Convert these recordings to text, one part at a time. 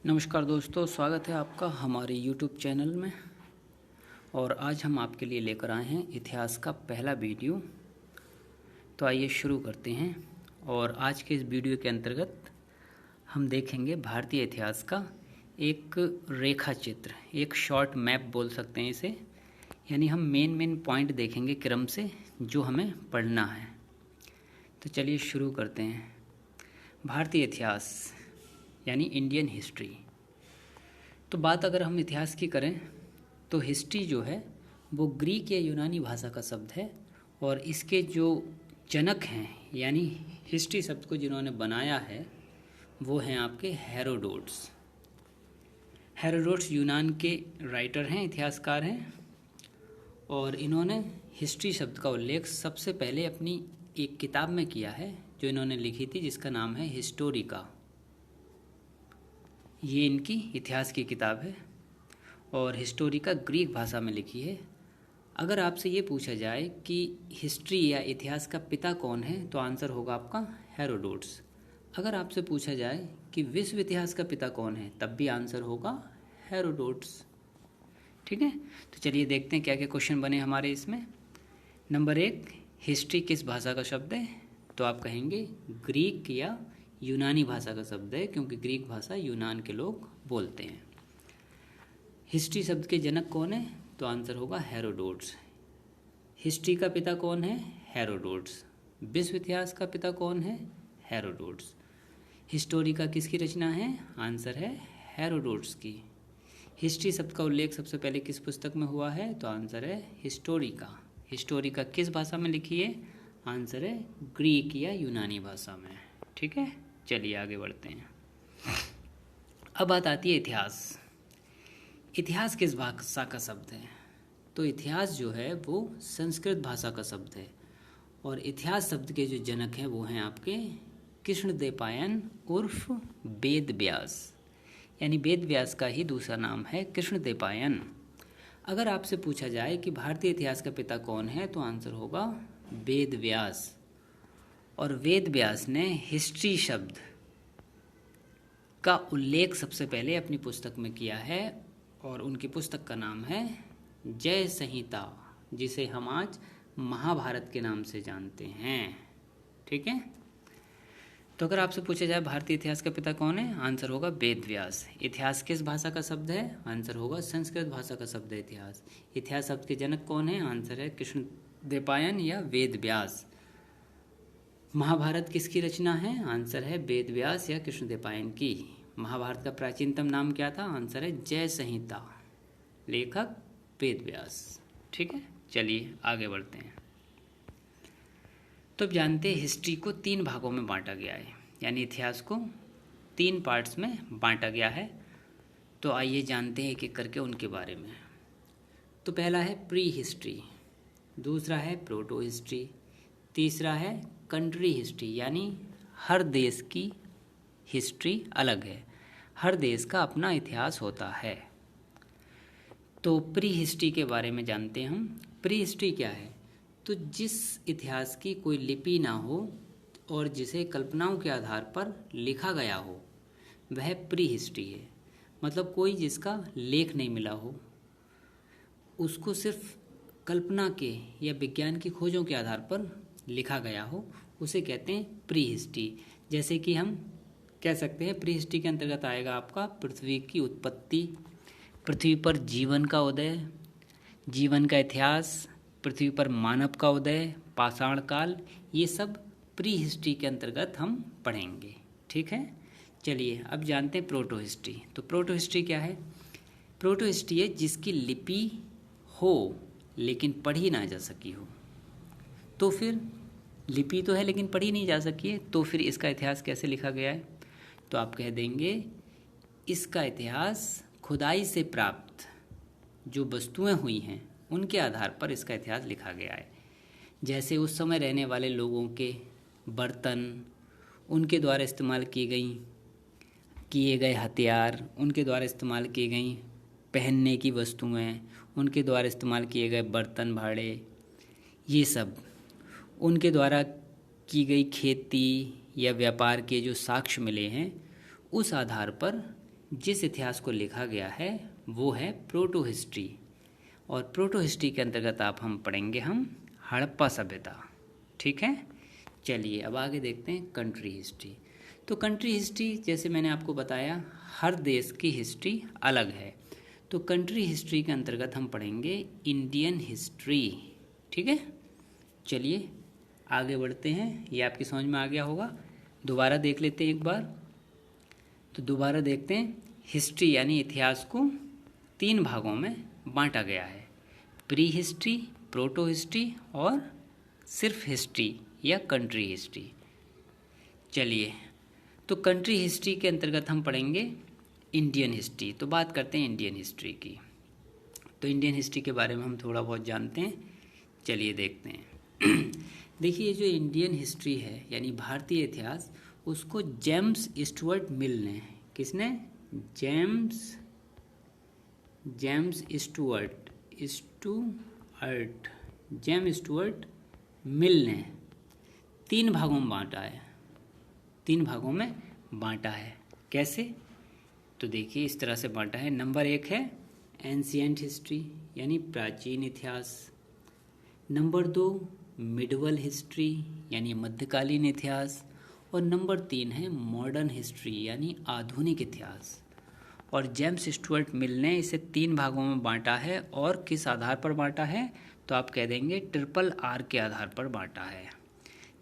नमस्कार दोस्तों, स्वागत है आपका हमारे YouTube चैनल में। और आज हम आपके लिए लेकर आए हैं इतिहास का पहला वीडियो। तो आइए शुरू करते हैं। और आज के इस वीडियो के अंतर्गत हम देखेंगे भारतीय इतिहास का एक रेखा चित्र, एक शॉर्ट मैप बोल सकते हैं इसे। यानी हम मेन पॉइंट देखेंगे क्रम से जो हमें पढ़ना है। तो चलिए शुरू करते हैं। भारतीय इतिहास यानी इंडियन हिस्ट्री। तो बात अगर हम इतिहास की करें तो हिस्ट्री जो है वो ग्रीक या यूनानी भाषा का शब्द है। और इसके जो जनक हैं यानी हिस्ट्री शब्द को जिन्होंने बनाया है वो हैं आपके हेरोडोट्स। हेरोडोट्स यूनान के राइटर हैं, इतिहासकार हैं। और इन्होंने हिस्ट्री शब्द का उल्लेख सबसे पहले अपनी एक किताब में किया है जो इन्होंने लिखी थी, जिसका नाम है हिस्टोरिका। ये इनकी इतिहास की किताब है और हिस्टोरिका ग्रीक भाषा में लिखी है। अगर आपसे ये पूछा जाए कि हिस्ट्री या इतिहास का पिता कौन है तो आंसर होगा आपका हेरोडोट्स। अगर आपसे पूछा जाए कि विश्व इतिहास का पिता कौन है तब भी आंसर होगा हेरोडोट्स। ठीक है, तो चलिए देखते हैं क्या क्या क्वेश्चन बने हमारे इसमें। नंबर 1, हिस्ट्री किस भाषा का शब्द है? तो आप कहेंगे ग्रीक या यूनानी भाषा का शब्द है, क्योंकि ग्रीक भाषा यूनान के लोग बोलते हैं। हिस्ट्री शब्द के जनक कौन है? तो आंसर होगा हेरोडोट्स। हिस्ट्री का पिता कौन है? हेरोडोट्स। विश्व इतिहास का पिता कौन है? हेरोडोट्स। हिस्टोरिका किसकी रचना है? आंसर है हेरोडोट्स की। हिस्ट्री शब्द का उल्लेख सबसे पहले किस पुस्तक में हुआ है? तो आंसर है हिस्टोरिका। हिस्टोरिका किस भाषा में लिखी है? आंसर है ग्रीक या यूनानी भाषा में। ठीक है, चलिए आगे बढ़ते हैं। अब बात आती है इतिहास। इतिहास किस भाषा का शब्द है? तो इतिहास जो है वो संस्कृत भाषा का शब्द है। और इतिहास शब्द के जो जनक हैं वो हैं आपके कृष्णद्वैपायन उर्फ वेद व्यास। यानी वेद व्यास का ही दूसरा नाम है कृष्णद्वैपायन। अगर आपसे पूछा जाए कि भारतीय इतिहास का पिता कौन है तो आंसर होगा वेद व्यास। और वेद व्यास ने हिस्ट्री शब्द का उल्लेख सबसे पहले अपनी पुस्तक में किया है और उनकी पुस्तक का नाम है जय संहिता, जिसे हम आज महाभारत के नाम से जानते हैं। ठीक है, तो अगर आपसे पूछा जाए भारतीय इतिहास का पिता कौन है, आंसर होगा वेद व्यास। इतिहास किस भाषा का शब्द है? आंसर होगा संस्कृत भाषा का शब्द है इतिहास। इतिहास शब्द के जनक कौन है? आंसर है कृष्णद्वैपायन या वेद व्यास। महाभारत किसकी रचना है? आंसर है वेद व्यास या कृष्णद्वैपायन की। महाभारत का प्राचीनतम नाम क्या था? आंसर है जय संहिता। लेखक वेद व्यास। ठीक है, चलिए आगे बढ़ते हैं। तो अब जानते हैं हिस्ट्री को 3 भागों में बांटा गया है, यानी इतिहास को 3 पार्ट्स में बांटा गया है। तो आइए जानते हैं एक एक करके उनके बारे में। तो पहला है प्री हिस्ट्री, दूसरा है प्रोटो हिस्ट्री, तीसरा है कंट्री हिस्ट्री, यानी हर देश की हिस्ट्री अलग है, हर देश का अपना इतिहास होता है। तो प्री हिस्ट्री के बारे में जानते हैं हम। प्री हिस्ट्री क्या है? तो जिस इतिहास की कोई लिपि ना हो और जिसे कल्पनाओं के आधार पर लिखा गया हो वह प्री हिस्ट्री है। मतलब कोई जिसका लेख नहीं मिला हो, उसको सिर्फ कल्पना के या विज्ञान की खोजों के आधार पर लिखा गया हो, उसे कहते हैं प्री हिस्ट्री। जैसे कि हम कह सकते हैं प्री हिस्ट्री के अंतर्गत आएगा आपका पृथ्वी की उत्पत्ति, पृथ्वी पर जीवन का उदय, जीवन का इतिहास, पृथ्वी पर मानव का उदय, पाषाण काल, ये सब प्री हिस्ट्री के अंतर्गत हम पढ़ेंगे। ठीक है, चलिए अब जानते हैं प्रोटो हिस्ट्री। तो प्रोटो हिस्ट्री क्या है? प्रोटो हिस्ट्री है जिसकी लिपि हो लेकिन पढ़ी ना जा सकी हो। तो फिर लिपि तो है लेकिन पढ़ी नहीं जा सकी है, तो फिर इसका इतिहास कैसे लिखा गया है? तो आप कह देंगे इसका इतिहास खुदाई से प्राप्त जो वस्तुएं हुई हैं उनके आधार पर इसका इतिहास लिखा गया है। जैसे उस समय रहने वाले लोगों के बर्तन, उनके द्वारा इस्तेमाल किए गए हथियार, उनके द्वारा इस्तेमाल की गई पहनने की वस्तुएं, उनके द्वारा इस्तेमाल किए गए बर्तन भाड़े, ये सब उनके द्वारा की गई खेती या व्यापार के जो साक्ष्य मिले हैं उस आधार पर जिस इतिहास को लिखा गया है वो है प्रोटो हिस्ट्री। और प्रोटो हिस्ट्री के अंतर्गत हम पढ़ेंगे हड़प्पा सभ्यता। ठीक है, चलिए अब आगे देखते हैं कंट्री हिस्ट्री। तो कंट्री हिस्ट्री जैसे मैंने आपको बताया, हर देश की हिस्ट्री अलग है। तो कंट्री हिस्ट्री के अंतर्गत हम पढ़ेंगे इंडियन हिस्ट्री। ठीक है, चलिए आगे बढ़ते हैं। ये आपकी समझ में आ गया होगा। दोबारा देख लेते हैं एक बार। तो दोबारा देखते हैं, हिस्ट्री यानी इतिहास को 3 भागों में बांटा गया है, प्री हिस्ट्री, प्रोटो हिस्ट्री और सिर्फ हिस्ट्री या कंट्री हिस्ट्री। चलिए, तो कंट्री हिस्ट्री के अंतर्गत हम पढ़ेंगे इंडियन हिस्ट्री। तो बात करते हैं इंडियन हिस्ट्री की। तो इंडियन हिस्ट्री के बारे में हम थोड़ा बहुत जानते हैं, चलिए देखते हैं। देखिए, जो इंडियन हिस्ट्री है यानी भारतीय इतिहास, उसको जेम्स स्टुअर्ट मिल ने, किसने? जेम्स स्टुअर्ट मिल ने 3 भागों में बांटा है। 3 भागों में बांटा है, कैसे? तो देखिए इस तरह से बांटा है। नंबर 1 है एंशिएंट हिस्ट्री यानी प्राचीन इतिहास। नंबर 2 मिडवल हिस्ट्री यानी मध्यकालीन इतिहास। और नंबर 3 है मॉडर्न हिस्ट्री यानी आधुनिक इतिहास। और जेम्स स्टुअर्ट मिल ने इसे 3 भागों में बांटा है। और किस आधार पर बांटा है? तो आप कह देंगे RRR के आधार पर बांटा है।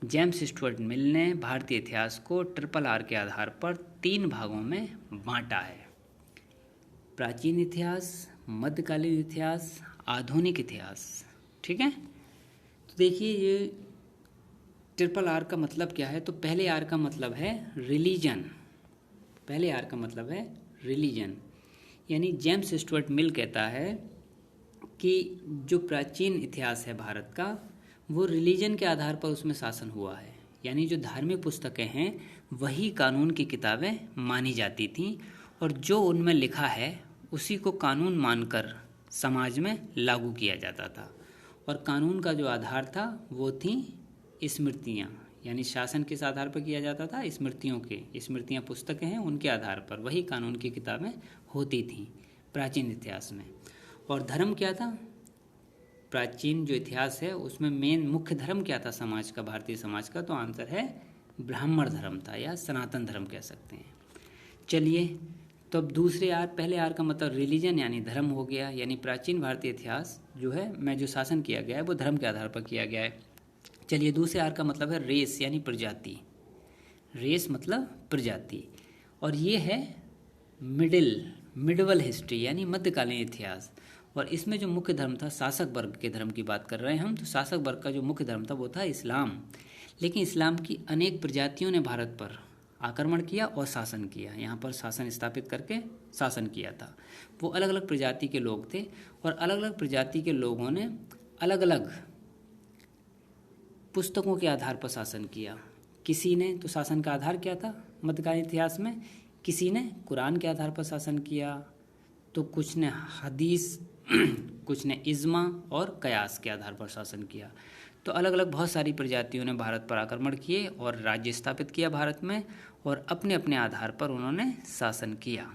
जेम्स स्टुअर्ट मिल ने भारतीय इतिहास को RRR के आधार पर 3 भागों में बांटा है, प्राचीन इतिहास, मध्यकालीन इतिहास, आधुनिक इतिहास। ठीक है, तो देखिए ये RRR का मतलब क्या है? तो पहले R का मतलब है रिलीजन। पहले R का मतलब है रिलीजन, यानी जेम्स स्टुअर्ट मिल कहता है कि जो प्राचीन इतिहास है भारत का, वो रिलीजन के आधार पर उसमें शासन हुआ है। यानी जो धार्मिक पुस्तकें हैं वही कानून की किताबें मानी जाती थीं, और जो उनमें लिखा है उसी को कानून मानकर समाज में लागू किया जाता था। और कानून का जो आधार था वो थी स्मृतियाँ, यानी शासन किस आधार पर किया जाता था? स्मृतियाँ पुस्तकें हैं उनके आधार पर वही कानून की किताबें होती थीं प्राचीन इतिहास में। और धर्म क्या था? प्राचीन जो इतिहास है उसमें मेन मुख्य धर्म क्या था समाज का, भारतीय समाज का? तो आंसर है ब्राह्मण धर्म था या सनातन धर्म कह सकते हैं। चलिए, तो अब दूसरे R, पहले R का मतलब रिलीजन यानी धर्म हो गया, यानी प्राचीन भारतीय इतिहास जो है में जो शासन किया गया है वो धर्म के आधार पर किया गया है। चलिए, दूसरे R का मतलब है रेस यानी प्रजाति। रेस मतलब प्रजाति। और ये है मिडवल हिस्ट्री यानी मध्यकालीन इतिहास। और इसमें जो मुख्य धर्म था, शासक वर्ग के धर्म की बात कर रहे हैं हम, तो शासक वर्ग का जो मुख्य धर्म था वो था इस्लाम। लेकिन इस्लाम की अनेक प्रजातियों ने भारत पर आक्रमण किया और शासन किया, यहाँ पर शासन स्थापित करके शासन किया था। वो अलग अलग प्रजाति के लोग थे और अलग अलग प्रजाति के लोगों ने अलग अलग पुस्तकों के आधार पर शासन किया। किसी ने, तो शासन का आधार क्या था मध्यकालीन इतिहास में? किसी ने कुरान के आधार पर शासन किया, तो कुछ ने हदीस, कुछ ने इज्मा और कयास के आधार पर शासन किया। तो अलग अलग बहुत सारी प्रजातियों ने भारत पर आक्रमण किए और राज्य स्थापित किया भारत में, और अपने अपने आधार पर उन्होंने शासन किया।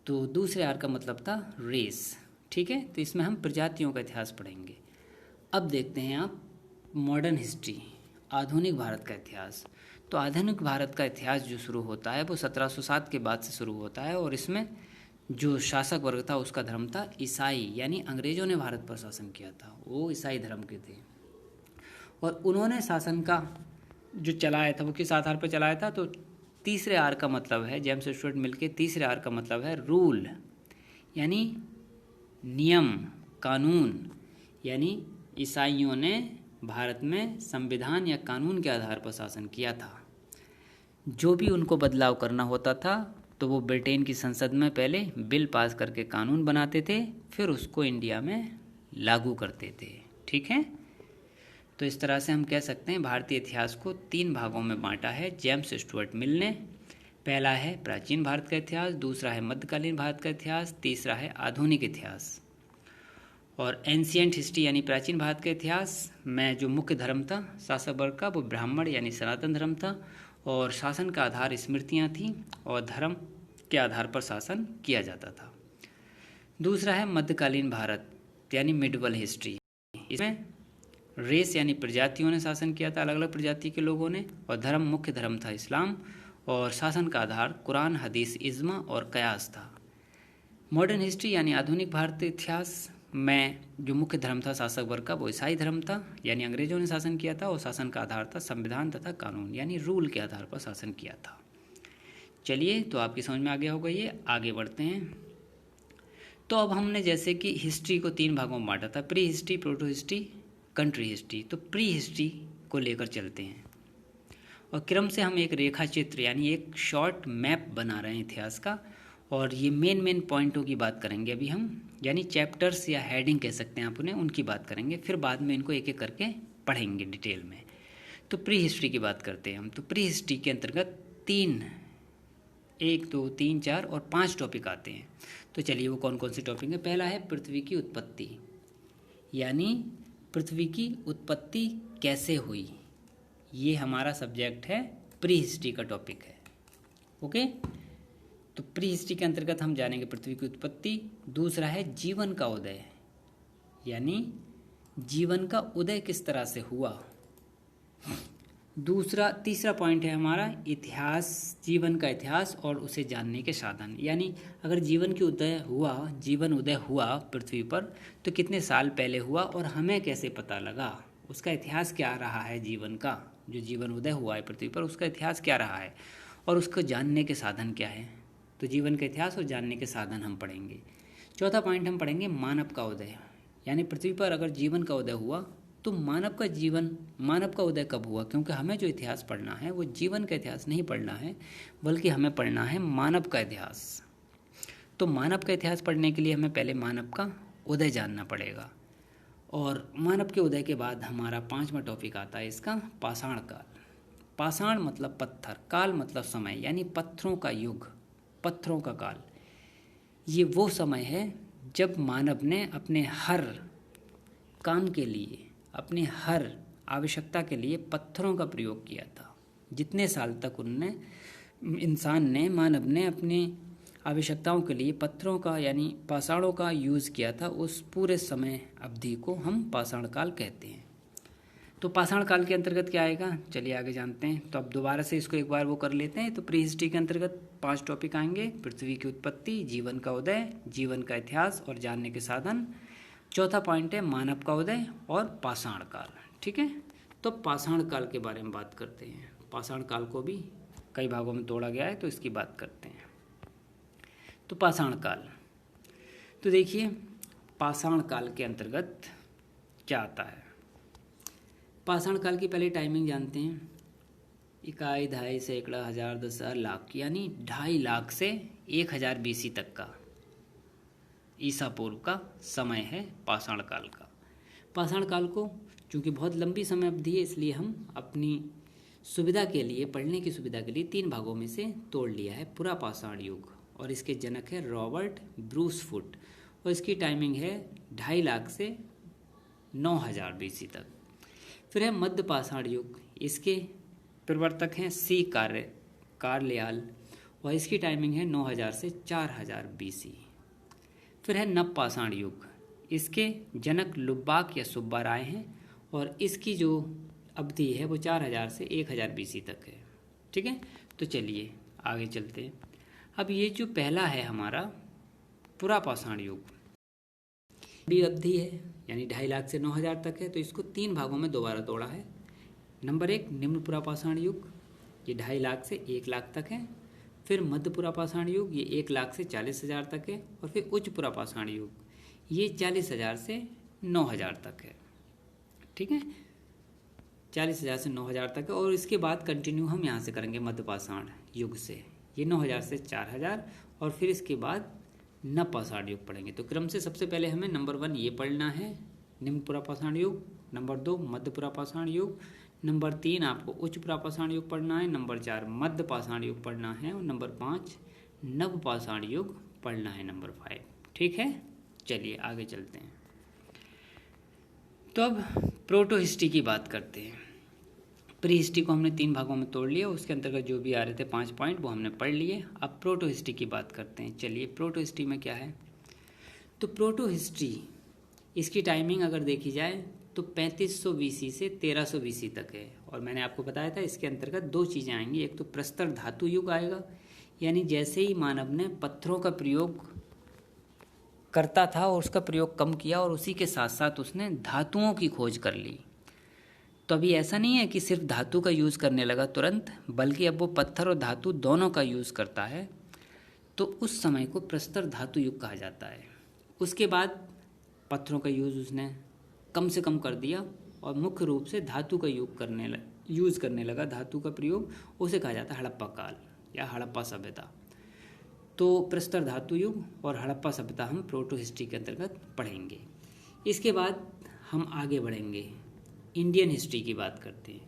तो दूसरे R का मतलब था रेस। ठीक है, तो इसमें हम प्रजातियों का इतिहास पढ़ेंगे। अब देखते हैं आप मॉडर्न हिस्ट्री, आधुनिक भारत का इतिहास। तो आधुनिक भारत का इतिहास जो शुरू होता है वो 1707 के बाद से शुरू होता है। और इसमें जो शासक वर्ग था उसका धर्म था ईसाई, यानी अंग्रेजों ने भारत पर शासन किया था, वो ईसाई धर्म के थे। और उन्होंने शासन का जो चलाया था वो किस आधार पर चलाया था? तो तीसरे R का मतलब है, जेम्स स्टुअर्ट मिल के तीसरे R का मतलब है रूल, यानी नियम, कानून। यानी ईसाइयों ने भारत में संविधान या कानून के आधार पर शासन किया था। जो भी उनको बदलाव करना होता था तो वो ब्रिटेन की संसद में पहले बिल पास करके कानून बनाते थे, फिर उसको इंडिया में लागू करते थे। ठीक है, तो इस तरह से हम कह सकते हैं भारतीय इतिहास को 3 भागों में बांटा है जेम्स स्टुअर्ट मिल ने। पहला है प्राचीन भारत का इतिहास, दूसरा है मध्यकालीन भारत का इतिहास, तीसरा है आधुनिक इतिहास। और एंशिएंट हिस्ट्री यानी प्राचीन भारत का इतिहास में जो मुख्य धर्म था शासक वर्ग का वो ब्राह्मण यानी सनातन धर्म था, और शासन का आधार स्मृतियाँ थीं, और धर्म के आधार पर शासन किया जाता था। दूसरा है मध्यकालीन भारत यानी मिडवल हिस्ट्री। इसमें रेस यानी प्रजातियों ने शासन किया था, अलग अलग प्रजाति के लोगों ने, और धर्म मुख्य धर्म था इस्लाम, और शासन का आधार कुरान, हदीस, इज्मा और कयास था। मॉडर्न हिस्ट्री यानी आधुनिक भारतीय इतिहास में जो मुख्य धर्म था शासक वर्ग का वो ईसाई धर्म था, यानी अंग्रेजों ने शासन किया था, और शासन का आधार था संविधान तथा कानून यानी रूल के आधार पर शासन किया था। चलिए, तो आपकी समझ में आ गया होगा ये। आगे बढ़ते हैं। तो अब हमने जैसे कि हिस्ट्री को 3 भागों में बांटा था, pre history, proto history, country history. तो प्री हिस्ट्री को लेकर चलते हैं और क्रम से हम एक रेखा चित्र यानी एक शॉर्ट मैप बना रहे हैं इतिहास का, और ये मेन पॉइंटों की बात करेंगे अभी हम, यानी चैप्टर्स या हेडिंग कह सकते हैं आप उन्हें, उनकी बात करेंगे, फिर बाद में इनको एक एक करके पढ़ेंगे डिटेल में। तो प्री हिस्ट्री की बात करते हैं हम। तो प्री हिस्ट्री के अंतर्गत 1, 2, 3, 4 और 5 टॉपिक आते हैं। तो चलिए, वो कौन कौन से टॉपिक हैं। पहला है पृथ्वी की उत्पत्ति, यानी पृथ्वी की उत्पत्ति कैसे हुई, ये हमारा सब्जेक्ट है, प्री हिस्ट्री का टॉपिक है। ओके, तो प्री हिस्ट्री के अंतर्गत हम जानेंगे पृथ्वी की उत्पत्ति। दूसरा है जीवन का उदय, यानी जीवन का उदय किस तरह से हुआ। तीसरा पॉइंट है हमारा इतिहास, जीवन का इतिहास और उसे जानने के साधन, यानी अगर जीवन उदय हुआ पृथ्वी पर तो कितने साल पहले हुआ और हमें कैसे पता लगा, उसका इतिहास क्या रहा है जीवन का, जो जीवन उदय हुआ है पृथ्वी पर उसका इतिहास क्या रहा है और उसको जानने के साधन क्या है। तो जीवन का इतिहास और जानने के साधन हम पढ़ेंगे। चौथा पॉइंट हम पढ़ेंगे मानव का उदय, यानी पृथ्वी पर अगर जीवन का उदय हुआ तो मानव का उदय कब हुआ, क्योंकि हमें जो इतिहास पढ़ना है वो जीवन का इतिहास नहीं पढ़ना है, बल्कि हमें पढ़ना है मानव का इतिहास। तो मानव का इतिहास पढ़ने के लिए हमें पहले मानव का उदय जानना पड़ेगा, और मानव के उदय के बाद हमारा 5वां टॉपिक आता है इसका पाषाण काल। पाषाण मतलब पत्थर, काल मतलब समय, यानी पत्थरों का युग, पत्थरों का काल। ये वो समय है जब मानव ने अपने हर काम के लिए, अपने हर आवश्यकता के लिए पत्थरों का प्रयोग किया था। जितने साल तक मानव ने अपनी आवश्यकताओं के लिए पत्थरों का यानी पाषाणों का यूज़ किया था, उस पूरे समय अवधि को हम पाषाण काल कहते हैं। तो पाषाण काल के अंतर्गत क्या आएगा, चलिए आगे जानते हैं। तो अब दोबारा से इसको एक बार वो कर लेते हैं। तो प्री हिस्ट्री के अंतर्गत 5 टॉपिक आएंगे, पृथ्वी की उत्पत्ति, जीवन का उदय, जीवन का इतिहास और जानने के साधन। चौथा पॉइंट है मानव का उदय और पाषाण काल। ठीक है, तो पाषाण काल के बारे में बात करते हैं। पाषाण काल को भी कई भागों में तोड़ा गया है, तो इसकी बात करते हैं। तो पाषाण काल, तो देखिए पाषाण काल के अंतर्गत क्या आता है। पाषाण काल की पहले टाइमिंग जानते हैं। इकाई, दहाई, सैकड़ा, हजार, 10,000, लाख, यानी 2.5 लाख से 1000 BC तक का ईसा पूर्व का समय है पाषाण काल का। पाषाण काल को चूँकि बहुत लंबी समय अवधि है, इसलिए हम अपनी सुविधा के लिए, पढ़ने की सुविधा के लिए 3 भागों में से तोड़ लिया है। पूरा पाषाण युग, और इसके जनक है रॉबर्ट ब्रूस फुट, और इसकी टाइमिंग है 2.5 लाख से 9000 BC तक। फिर है मध्य पाषाण युग, इसके प्रवर्तक हैं सी कार्लयाल, और इसकी टाइमिंग है 9000 से 4000 BC। फिर है नव पाषाण युग, इसके जनक लुब्बाक या सुब्बा राय हैं, और इसकी जो अवधि है वो 4000 से 1000 BC तक है। ठीक है, तो चलिए आगे चलते हैं। अब ये जो पहला है हमारा पूरा पाषाण युग, बड़ी अवधि है, यानी 2.5 लाख से 9000 तक है, तो इसको 3 भागों में दोबारा तोड़ा है। नंबर 1 निम्न पूरा पाषाण युग, ये 2.5 लाख से 1 लाख तक है। फिर मध्य पूरा पाषाण युग, ये 1 लाख से 40,000 तक है। और फिर उच्च पूरा पाषाण युग, ये 40,000 से 9000 तक है। ठीक है, 40,000 से 9000 तक है, और इसके बाद कंटिन्यू हम यहाँ से करेंगे मध्य पाषाण युग से, ये 9000 से 4000, और फिर इसके बाद नव पाषाण युग पढ़ेंगे। तो क्रम से सबसे पहले हमें नंबर 1 ये पढ़ना है, निम्न पूरा पाषाण युग। नंबर 2 मध्य पूरा पाषाण युग। नंबर 3 आपको उच्च पूरा पाषाण युग पढ़ना है। नंबर 4 मध्य पाषाण युग पढ़ना है, और नंबर 5 नव पाषाण युग पढ़ना है, नंबर 5। ठीक है, चलिए आगे चलते हैं। तो अब प्रोटो हिस्ट्री की बात करते हैं। प्री हिस्ट्री को हमने 3 भागों में तोड़ लिया, उसके अंतर्गत जो भी आ रहे थे 5 पॉइंट वो हमने पढ़ लिए। अब प्रोटो हिस्ट्री की बात करते हैं। चलिए, प्रोटो हिस्ट्री में क्या है? तो प्रोटो हिस्ट्री, इसकी टाइमिंग अगर देखी जाए तो 3500 BC से 1300 BC तक है। और मैंने आपको बताया था इसके अंतर्गत 2 चीज़ें आएंगी। एक तो प्रस्तर धातु युग आएगा, यानी जैसे ही मानव ने पत्थरों का प्रयोग करता था और उसका प्रयोग कम किया और उसी के साथ साथ उसने धातुओं की खोज कर ली, तो अभी ऐसा नहीं है कि सिर्फ धातु का यूज़ करने लगा तुरंत, बल्कि अब वो पत्थर और धातु दोनों का यूज़ करता है। तो उस समय को प्रस्तर धातु युग कहा जाता है। उसके बाद पत्थरों का यूज़ उसने कम से कम कर दिया और मुख्य रूप से धातु का यूज़ करने लगा, धातु का प्रयोग, उसे कहा जाता है हड़प्पा काल या हड़प्पा सभ्यता। तो प्रस्तर धातु युग और हड़प्पा सभ्यता हम प्रोटो हिस्ट्री के अंतर्गत पढ़ेंगे। इसके बाद हम आगे बढ़ेंगे, इंडियन हिस्ट्री की बात करते हैं।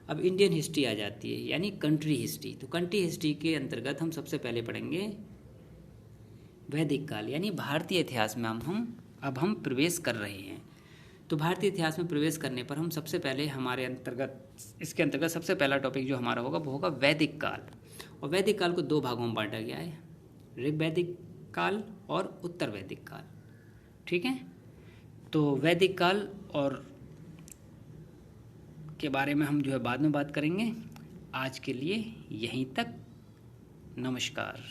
अब इंडियन हिस्ट्री आ जाती है, यानी कंट्री हिस्ट्री। तो कंट्री हिस्ट्री के अंतर्गत हम सबसे पहले पढ़ेंगे वैदिक काल, यानी भारतीय इतिहास में हम प्रवेश कर रहे हैं। तो भारतीय इतिहास में प्रवेश करने पर हम सबसे पहले इसके अंतर्गत सबसे पहला टॉपिक जो हमारा होगा वो होगा वैदिक काल। और वैदिक काल को 2 भागों में बांटा गया है, ऋग वैदिक काल और उत्तर वैदिक काल। ठीक है, तो वैदिक काल और के बारे में हम जो है बाद में बात करेंगे। आज के लिए यहीं तक, नमस्कार।